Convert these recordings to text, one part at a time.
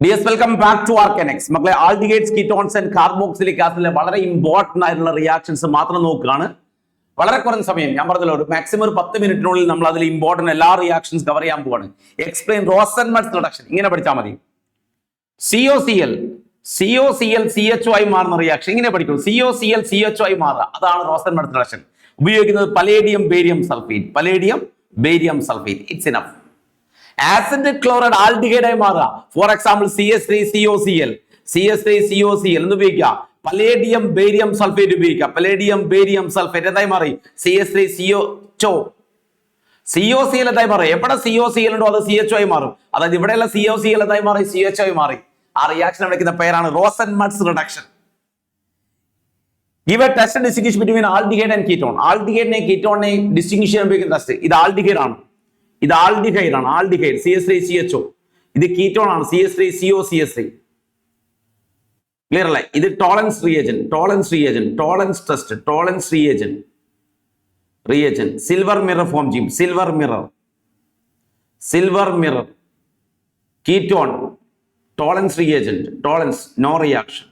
ഡിയസ് welcome back to Arcanex. മക്കളെ, aldehydes, ketones and carboxylic ആസിഡിലെ വളരെ ഇമ്പോർട്ടന്റ് ആയിട്ടുള്ള റിയാക്ഷൻസ് മാത്രം നോക്കുകയാണ്. വളരെ കുറഞ്ഞ സമയം, ഞാൻ പറഞ്ഞല്ലോ, ഒരു മാക്സിമം ഒരു 10 മിനിറ്റിനുള്ളിൽ നമ്മൾ അതിൽ ഇമ്പോർട്ടന്റ് എല്ലാ റിയാക്ഷൻസ് കവർ ചെയ്യാൻ പോവാണ്. എക്സ്പ്ലെയിൻ റോസൻമട്സ് റിഡക്ഷൻ, ഇങ്ങനെ പഠിച്ചാൽ മതി. COCl CHO ആയി മാറുന്ന റിയാക്ഷൻ ഇങ്ങനെ പഠിക്കും. COCl CHO ആയി മാറുക, അതാണ് റോസൻമട്സ് റിഡക്ഷൻ. ഉപയോഗിക്കുന്നത് palladium barium sulphate. It's enough. Acid chloride aldehyde ആയി മാറുക. ഫോർ എക്സാമ്പിൾ CH3COCl എന്ന് ഉപയോഗിക്കുക. പലേഡിയം ബേരിയം സൾഫേറ്റ് ഉപയോഗിക്കുക. പലേഡിയം ബേരിയം സൾഫേറ്റ് എന്തായി മാറി? CH3CO. COCl എന്തായി മാറി? എവിടെ COCl ഉണ്ടോ അത് CHO ആയി മാറും. അതായത് ഇവിടെയുള്ള COCl എന്തായി മാറി? CHO ആയി മാറി. ആ റിയാക്ഷൻ വിളിക്കുന്ന പേരാണ് Rosenmund reduction. Give a test and distinguish between aldehyde and ketone. ആൽഡിഹൈഡിനെ കീറ്റോണിനെ ഡിസ്റ്റിംഗ്വിഷ് ചെയ്യാൻ ഉപയോഗിക്കുന്ന ടെസ്റ്റ്. ഇത് ആൽഡിഹൈഡ് ആണ്. Aldehyde CH3CHO. ഇത് കീറ്റോൺ ആണ്, CH3COCH3. ക്ലിയർ അല്ലേ? ഇത് Tollens reagent silver mirror form ചെയ്യും. Silver mirror ketone Tollens reagent, no reaction.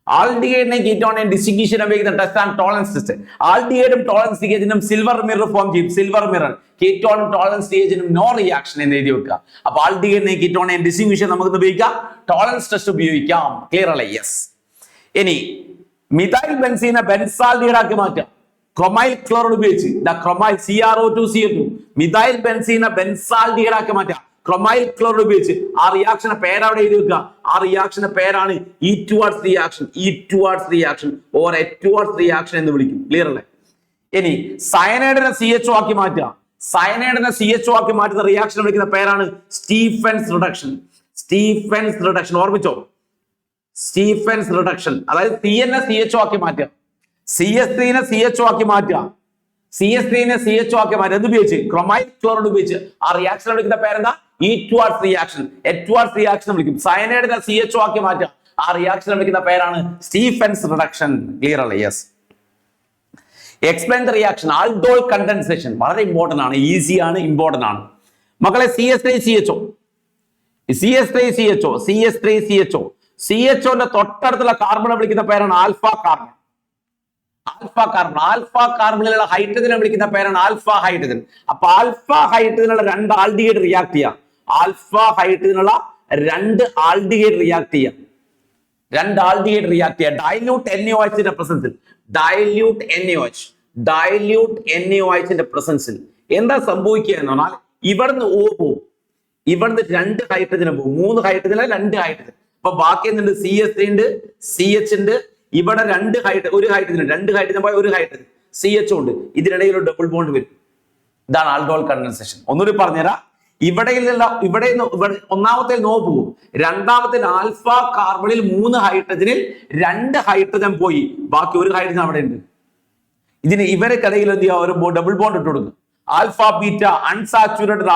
ആൽഡിഹൈഡിനെ കീറ്റോണിനെ ഡിസ്റ്റിംഗ്വിഷ് ചെയ്യാൻ ഉപയോഗിക്കുന്ന ടെസ്റ്റ് ആണ് ടോളറൻസ് ടെസ്റ്റ്. ആൽഡിഹൈഡും ടോളറൻസ് റിയേജന്റും സിൽവർ മിറർ ഫോം ചെയ്യും. കീറ്റോണും ടോളറൻസ് റിയേജന്റും നോ റിയാക്ഷൻ എന്ന് എഴുതി വെക്കുക. അപ്പൊ ആൽഡിഹൈഡിനെ കീറ്റോണിനെ ഡിസ്റ്റിംഗ്വിഷ് ചെയ്യാൻ നമുക്ക് ഉപയോഗിക്കാം, ടോളറൻസ് ടെസ്റ്റ് ഉപയോഗിക്കാം. ക്ലിയർ അല്ലേ? യെസ്. ഇനി മിഥൈൽ ബെൻസീനെ ബെൻസാൽഡിഹൈഡ് ആക്കി മാറ്റാം. ക്രൊമൈൽ ക്ലോറൈഡ് ഉപയോഗിച്ച് CrO2 മിഥൈൽ ബെൻസീനെ ബെൻസാൽഡിഹൈഡ് ആക്കി മാറ്റാം. ക്രൊമൈൽ ക്ലോറൈഡ് ഉപയോഗിച്ച് ആ റിയാക്ഷന്റെ പേരവിടെ എഴുതി വെക്കുക. ആ റിയാക്ഷന്റെ പേരാണ് ഈറ്റ്വാർഡ്സ് റിയാക്ഷൻ ഓർ എറ്റ്വാർഡ്സ് റിയാക്ഷൻ എന്ന് വിളിക്കും. ക്ലിയർ അല്ലേ? ഇനി സയനൈഡിനെ CHO ആക്കി മാറ്റുക. CHO ആക്കി മാറ്റുന്ന റിയാക്ഷൻ വിളിക്കുന്ന പേരാണ് സ്റ്റീഫൻസ് റിഡക്ഷൻ. ഓർമ്മിച്ചോ? Stephens reduction. അതായത് CN-നെ CHO ആക്കി മാറ്റുക, CH3-നെ CHO ആക്കി മാറ്റുക. എന്തുപയോഗിച്ച്? ക്രൊമൈൽ ക്ലോറൈഡ് ഉപയോഗിച്ച് ആ റിയാക്ഷൻ വിളിക്കുന്ന പേരെന്താ? ഈറ്റ്വാർഡ്സ് റിയാക്ഷൻ വിളിക്കും. സയനൈഡിനെ CHO ആക്കി മാറ്റുക, ആ റിയാക്ഷൻ വിളിക്കുന്ന പേരാണ് സ്റ്റീഫൻസ് റിഡക്ഷൻ. ക്ലിയർ അല്ലേ? Yes. Explain the reaction aldol condensation. വളരെ ഇമ്പോർട്ടന്റ് ആണ്, ഈസിയാണ്, ഇമ്പോർട്ടന്റ് ആണ്. മക്കളെ, CH3CHO CHOന്റെ തൊട്ടടുത്തുള്ള കാർബണെ വിളിക്കുന്ന പേരാണ് ആൽഫ കാർബൺ. ആൽഫ കാർബണിലുള്ള ഹൈഡ്രജനെ വിളിക്കുന്ന പേരാണ് ആൽഫ ഹൈഡ്രജൻ. അപ്പൊ ആൽഫ ഹൈഡ്രജനുള്ള രണ്ട് ആൽഡിഹൈഡ് റിയാക്ട് ചെയ്യാം. ഡൈല്യൂട്ട് NaOHന്റെ പ്രസൻസിൽ എന്താ സംഭവിക്കുക എന്ന് പറഞ്ഞാൽ, ഇവിടുന്ന് O പോവും, ഇവിടുന്ന് 2 ഹൈഡ്രജന് പോകും. 3 ഹൈഡ്രജൻ, 2 ഹൈഡ്രജൻ. അപ്പൊ ബാക്കി എന്തുണ്ട്? CH3 ഉണ്ട്, CH ഉണ്ട്. ഇവിടെ 2 ഹൈഡ്രജൻ, 1 ഹൈഡ്രജൻ, 2 ഹൈഡ്രജൻ പോയ 1 ഹൈഡ്രജൻ, CH ഉണ്ട്. ഇതിനിടയിൽ ഒരു ഡബിൾ ബോണ്ട് വരും. ഇതാണ് ആൽഡോൾ കണ്ടൻസേഷൻ. ഒന്നുകൂടി പറഞ്ഞുതരാം. ഇവിടെ ഒന്നാമത്തെ നോ പോകും, രണ്ടാമത്തെ ആൽഫ കാർബണിൽ 3 ഹൈഡ്രജനിൽ 2 ഹൈഡ്രജൻ പോയി, ബാക്കി 1 ഹൈഡ്രജൻ അവിടെ ഉണ്ട്. ഇവർക്കിടയിൽ എന്ത് ചെയ്യുക? ഒരു ഡബിൾ ബോണ്ട് ഇട്ട് കൊടുക്കും. Alpha beta unsaturated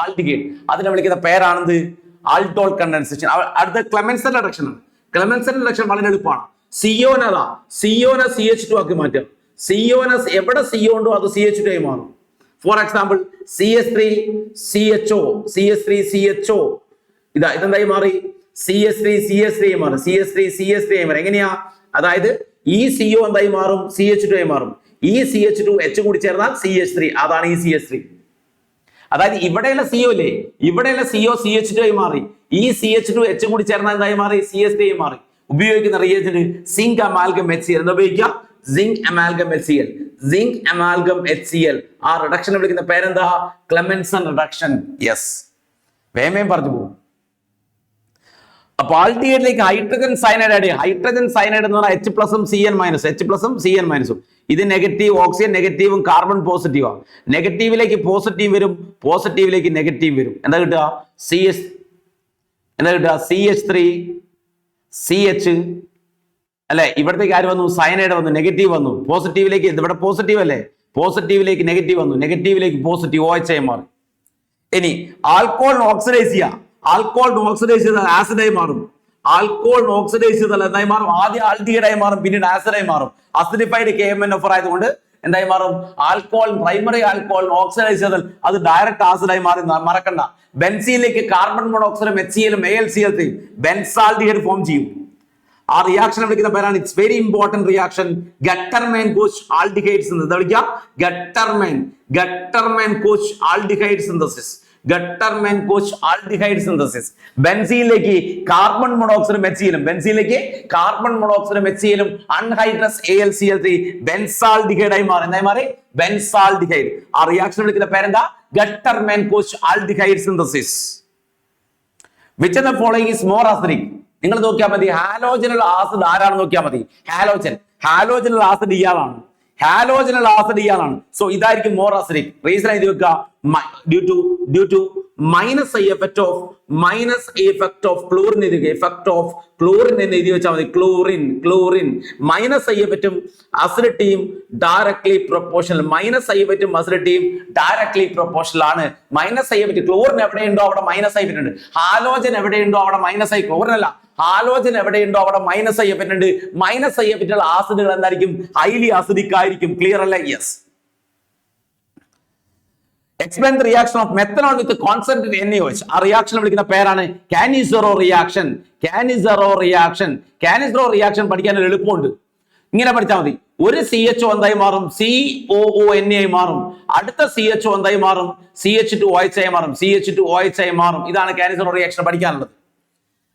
aldehyde. അതിനെ വിളിക്കുന്ന പേരാണെന്ത്? Aldol condensation. അടുത്ത ക്ലെമൻസൺ റിഡക്ഷൻ ആണ്. ക്ലെമൻസൺ റിഡക്ഷൻ വളരെ എളുപ്പമാണ്. സിയോനെ CH2 ആക്കി മാറ്റുക. എവിടെ CO ഉണ്ടോ അത് CH2 ആയി മാറും. ഫോർ എക്സാമ്പിൾ CH3CHO ഇതെന്തായി മാറി? CH3CH3 ആയി മാറും. എങ്ങനെയാ? അതായത് ഈ CO എന്തായി മാറും? CH2 ആയി മാറും. ഈ CH2 H കൂടി ചേർന്നാൽ CH3, അതാണ് ഈ CH3. അതായത് ഇവിടെയുള്ള CO ഇല്ലേ, ഇവിടെയുള്ള CO CH2 ആയി മാറി. ഈ CH2 H കൂടി ചേർന്നാൽ എന്തായി മാറി? CH3 ആയി മാറി. ഉപയോഗിക്കുന്ന റിയേജന്റ് സിങ്ക് അമാൽഗം HCl എന്ന് ഉപയോഗിക്കാം. Zinc amalgam HCl. ആ റിഡക്ഷൻ വിളിക്കുന്ന പേരെന്താ? Clemmensen reduction. യെസ്, വേമേം പറഞ്ഞു പോകും. അപ്പൊ ആൽഡിഹൈഡിലേക്ക് ഹൈഡ്രജൻ സയനൈഡ് ആഡ് ചെയ്യാം. ഹൈഡ്രജൻ സയനൈഡ് എന്ന് പറഞ്ഞാൽ H+CN-. ഇത് നെഗറ്റീവ്, ഓക്സിജൻ നെഗറ്റീവും കാർബൺ പോസിറ്റീവാണ്. നെഗറ്റീവിലേക്ക് പോസിറ്റീവ് വരും, പോസിറ്റീവിലേക്ക് നെഗറ്റീവ് വരും. എന്താ കിട്ടുക? CH3CH അല്ലെ? ഇവിടത്തേക്ക് ആര് വന്നു? സയനൈഡ് വന്നു, നെഗറ്റീവ് വന്നു. പോസിറ്റീവിലേക്ക്, ഇവിടെ പോസിറ്റീവ് അല്ലേ, പോസിറ്റീവിലേക്ക് നെഗറ്റീവ് വന്നു, നെഗറ്റീവിലേക്ക് പോസിറ്റീവ് OH ആയി മാറും. ഇനി ആൽക്കോളിനെ ഓക്സിഡൈസ് ചെയ്യുക. ആസിഡായി മാറും. ആൽക്കോളിനെ ഓക്സിഡൈസ് ചെയ്താൽ എന്തായി മാറും? ആദ്യം ആൽഡിഹൈഡ് ആയി മാറും, പിന്നീട് ആസിഡായി മാറും. അസിഡിഫൈഡ് KMnO4 ആയതുകൊണ്ട് എന്തായി മാറും? ആൽക്കോഹോൾ, പ്രൈമറി ആൽക്കോഹോൾ ഓക്സിഡൈസ് ചെയ്താൽ അത് ഡയറക്റ്റ് ആസിഡായി മാറി. മറക്കണ്ട, ബെൻസീനിലേക്ക് കാർബൺ മോണോക്സൈഡും HCl-ഉം AlCl3 ബെൻസാൽഡിഹൈഡ് ഫോം ചെയ്യും. ആ റിയാക്ഷൻ വിളിക്കുന്ന പേരാണ്, it's very important reaction, Gattermann Koch aldehyde synthesis. എന്താ വിളിക്കുക? Gattermann Koch aldehyde synthesis. Gattermann Koch aldehyde synthesis. ബെൻസീനിലേക്ക് കാർബൺ മോണോക്സൈഡും HCl-ഉം, ബെൻസീനിലേക്ക് കാർബൺ മോണോക്സൈഡും HCl-ഉം അൺഹൈഡ്രസ് AlCl3 ബെൻസാൽഡിഹൈഡ് ആയി മാറി. എന്തായി മാറി? ബെൻസാൽഡിഹൈഡ്. ആ റിയാക്ഷൻ വിളിക്കുന്ന പേരെന്താ? Gattermann Koch aldehyde synthesis. Which of the following is more acidic? നിങ്ങൾ നോക്കിയാൽ മതി, ഹാലോജനൽ ആസിഡ് ആരാണെന്ന് നോക്കിയാൽ മതി. ഹാലോജനൽ ആസിഡ് ഇയാളാണ്. ഹാലോജനൽ ആസിഡ് ഇയാളാണ്. സോ ഇതായിരിക്കും മോർ അസിഡിക്. റീസൺ എഴുതി വെക്കുക, due to minus effect of chlorine effect of chlorine എന്ന് എഴുതി വെച്ചാൽ മതി. ക്ലോറിൻ മൈനസ് എഫക്റ്റും അസിഡിറ്റിയും ഡയറക്ട്ലി പ്രൊപ്പോർഷണൽ. മൈനസ് എഫക്റ്റും അസിഡിറ്റിയും ഡയറക്ട്ലി പ്രൊപ്പോർഷണൽ ആണ്. മൈനസ് എഫക്റ്റ് ക്ലോറിൻ എവിടെയുണ്ടോ അവിടെ മൈനസ് എഫക്റ്റ് ഉണ്ട്. ഹാലോജൻ എവിടെയുണ്ടോ അവിടെ മൈനസ് ക്ലോറിൻ അല്ല, ഹാലോജൻ എവിടെയുണ്ടോ അവിടെ മൈനസ് എഫക്റ്റ് ഉണ്ട്. മൈനസ് എഫക്റ്റുള്ള ആസിഡുകൾ എന്തായിരിക്കും? ഹൈലി അസിഡിക് ആയിരിക്കും. ക്ലിയർ അല്ലേ? Yes. Explain the reaction of methanol with concentrated NaOH. ആ റിയാക്ഷൻ വിളിക്കുന്ന പേരാണ് കാനിസെറോ റിയാക്ഷൻ. കാനിസെറോ റിയാക്ഷൻ പഠിക്കാൻ ഒരു എളുപ്പമുണ്ട്. ഇങ്ങനെ പഠിച്ചാൽ മതി. ഒരു CHO എന്തായി മാറും? COONA ആയി മാറും. അടുത്ത CHO എന്തായി മാറും? CH2OH ആയി മാറും. ഇതാണ് കാനിസെറോ റിയാക്ഷൻ പഠിക്കാനുള്ളത്.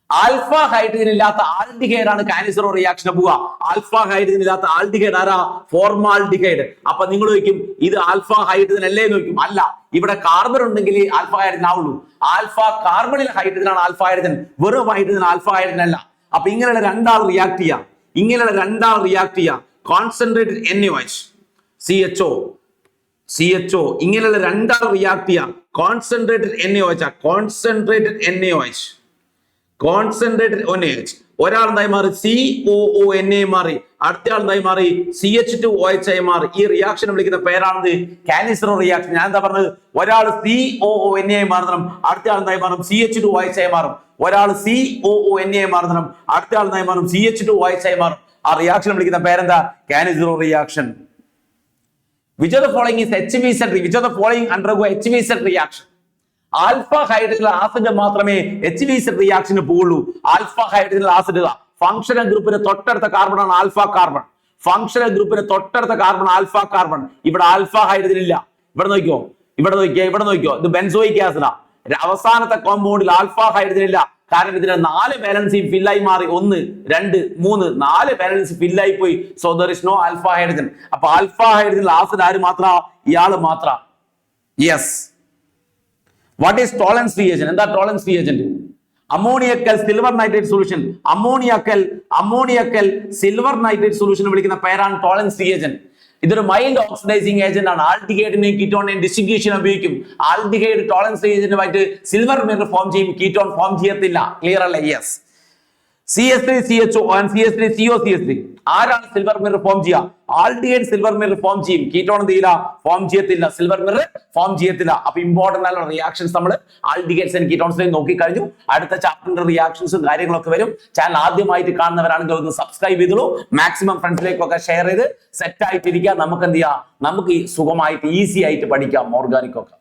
ആൽഫ ഹൈഡ്രജൻ ഇല്ലാത്ത ആൽഡിഹൈഡ് ആണ് കാനിസെറോ റിയാക്ഷന് പോവുക. ആൽഫ ഹൈഡ്രജൻ ഇല്ലാത്ത ആൽഡിഹൈഡ് ആരാ? ഫോർമാൽഡിഹൈഡ്. അപ്പൊ നിങ്ങൾ ചോദിക്കും, ഇത് ആൽഫ ഹൈഡ്രജൻ അല്ലേ എന്ന് ചോദിക്കും. അല്ല, ഇവിടെ കാർബൺ ഉണ്ടെങ്കിൽ ആൽഫ ഹൈഡ്രജൻ ആവുള്ളൂ. ആൽഫ കാർബണിൽ ഹൈഡ്രജൻ ആണ് ആൽഫ ഹൈഡ്രജൻ, വെറും ഹൈഡ്രജൻ ആൽഫ ഹൈഡ്രജൻ അല്ല. അപ്പൊ ഇങ്ങനെയുള്ള രണ്ടാൾ റിയാക്ട് ചെയ്യാം. കോൺസെൻട്രേറ്റഡ് NaOH CHO ഇങ്ങനെയുള്ള രണ്ടാൾ റിയാക്ട് ചെയ്യാം. കോൺസെൻട്രേറ്റഡ് NaOH ഒരാൾ എന്തായി മാറി? COONA മാറി. അടുത്ത ആൾ എന്തായി മാറി? CH2OH ആയി മാറി. ഈ റിയാക്ഷൻ വിളിക്കുന്ന പേരാണത് കാനിസെറോ റിയാക്ഷൻ. ഞാൻ എന്താ പറഞ്ഞത്? ഒരാൾ COONA ആയി മാറണം, അടുത്ത ആൾ എന്തായി മാറും? CH2OH ആയി മാറും. ഒരാൾ COONA ആയി മാറണം, അടുത്ത ആൾ എന്തായി മാറും? CH2OH ആയി മാറും. ആ റിയാക്ഷൻ വിളിക്കുന്ന പേരെന്താ? കാനിസെറോ reaction. Which of the following is HVZ? Which of the following undergo HVZ reaction? Alpha hydrogen acid മാത്രമേ HVZ റിയാക്ഷന് പോവുള്ളൂ. ആൽഫ ഹൈഡ്രജൻ ആസിഡ് ഫംഗ്ഷണൽ ഗ്രൂപ്പിന് തൊട്ടടുത്ത കാർബണാണ് ആൽഫ കാർബൺ. ഇവിടെ ആൽഫ ഹൈഡ്രജൻ ഇല്ല. ഇവിടെ നോക്കിയോ. ഇത് ബെൻസോയിക് ആസിഡാ. അവസാനത്തെ കോമ്പൗണ്ടിൽ ആൽഫ ഹൈഡ്രജൻ ഇല്ല. കാരണം ഇതിന് 4 വാലൻസി ഫില്ലായി മാറി. 1 2 3 4 വാലൻസി ഫില്ലായി പോയി. So there is no alpha hydrogen. അപ്പൊ ആൽഫ ഹൈഡ്രജൻ ആസിഡ് ആര് മാത്ര? ഇയാള് മാത്ര. Yes. What is Tollens reagent? എന്താ Tollens reagent? Ammoniacal silver nitrate solution. Ammoniacal silver nitrate solution വിളിക്കുന്ന പേരാണ് ടോളൻസ് റിയേജന്റ്. ഇതൊരു മൈൽഡ് ഓക്സിഡൈസിങ് ഏജന്റ് ആണ്. ആൽഡിഹൈഡിനെയും കീറ്റോണിനെയും ഡിസ്റ്റിങ്വിഷൻ ഉപയോഗിക്കും. ആൽഡിഹൈഡ് ടോളൻസ് റിയേജന്റുമായിട്ട് സിൽവർ മിറർ ഫോം ചെയ്യും, കീറ്റോൺ ഫോം ചെയ്യത്തില്ല. ക്ലിയർ അല്ലേ? യെസ്. CH3CHO and CH3COCH3 ആരാണ് സിൽവർ മിറർ ഫോം ചെയ്യുക? ആൽഡിഹൈഡ് സിൽവർ മിറർ ഫോം ചെയ്യും, കീറ്റോൺ എന്തില്ല? ഫോം ചെയ്യത്തില്ല, സിൽവർ മിറർ ഫോം ചെയ്യത്തില്ല. അപ്പൊ ഇമ്പോർട്ടന്റ് ആയിട്ടുള്ള റിയാക്ഷൻസ് നമ്മൾ ആൽഡിഹൈഡ്സ് ആൻഡ് കീറ്റോൺസിനെ നോക്കി കഴിഞ്ഞു. അടുത്ത ചാപ്റ്ററിന്റെ റിയാക്ഷൻസും കാര്യങ്ങളൊക്കെ വരും. ചാനൽ ആദ്യമായിട്ട് കാണുന്നവരാണെങ്കിൽ ഒന്ന് സബ്സ്ക്രൈബ് ചെയ്തോളൂ. മാക്സിമം ഫ്രണ്ട്സിലേക്കൊക്കെ ഷെയർ ചെയ്ത് സെറ്റ് ആയിട്ടിരിക്കുക. നമുക്ക് എന്ത് ചെയ്യാം? നമുക്ക് സുഖമായിട്ട് ഈസി ആയിട്ട് പഠിക്കാം ഓർഗാനിക് ഒക്കെ.